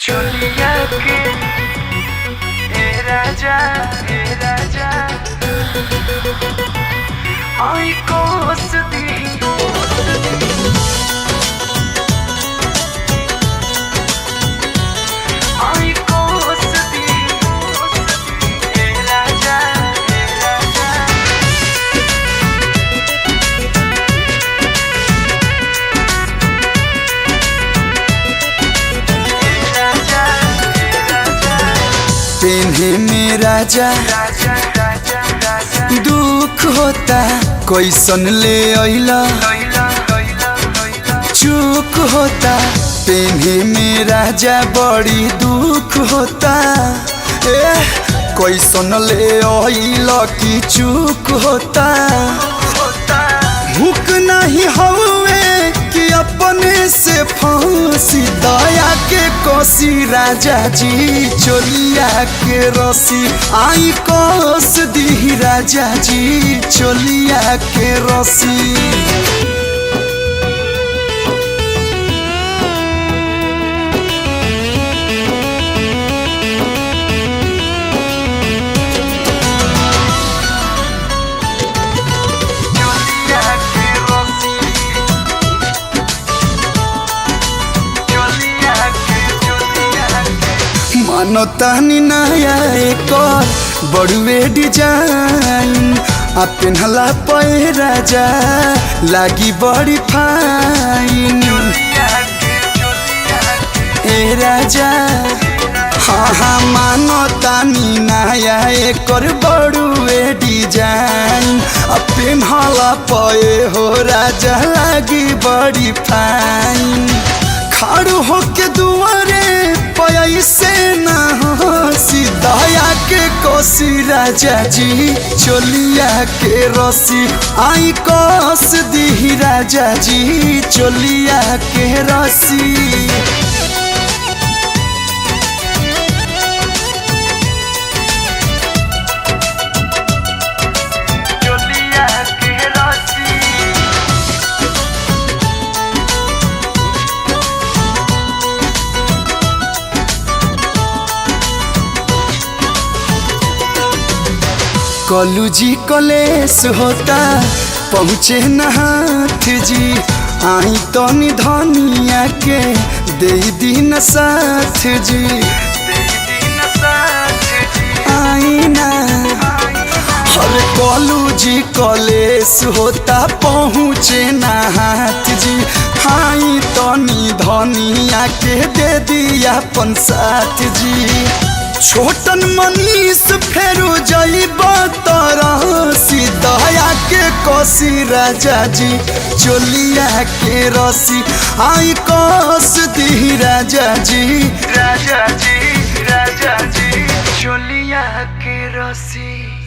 चोलिया के ए राजा आई कोस दी आई कोस दी ए राजा पेन्हे में राजा दुख होता कैसन ले अइला चूक होता पेन्हे में राजा बड़ी दुख होता कैसन ले अइला की चूक होता भूख नहीं हवे कि अपने से फांसी दया के कोसी राजा जी चोलिया के रसी आई कोस दी राजा जी चोलिया के रसी मानतानी नया एक बड़ुए डिजाइन आ पेन्हला पे राजा लागी बड़ी फाइन ए राजा हाँ मानतानी नया एक बड़ुए डिजाइन आ पेन्हला पे हो राजा लागी बड़ी फाइन खाड़ू होके दुआरे पैसे ना हंसी दया के कोसी राजा जी चोलिया के रसी आई कोस दी राजा जी चोलिया के रसी कलू जी कलेस होता पहुँचे न हाथ जी आई तो धनिया के दे दिन साथ जी आई ना हर कलू जी कलेस होता पहुँचे न हाथ जी आई तो धनिया के दे दिया अपन साथ जी छोटन मनीष फेरू जाइब तरसी दया के कोसी राजा जी चोलिया के रसी आई कोस दी राजा जी चोलिया के रसी।